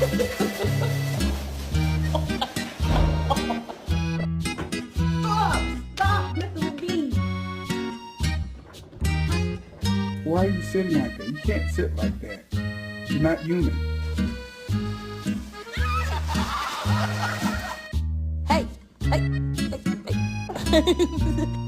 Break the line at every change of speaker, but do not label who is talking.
Stop, little bee.
Why are you sitting like that? You can't sit like that. You're not human.
Hey, hey, hey, hey.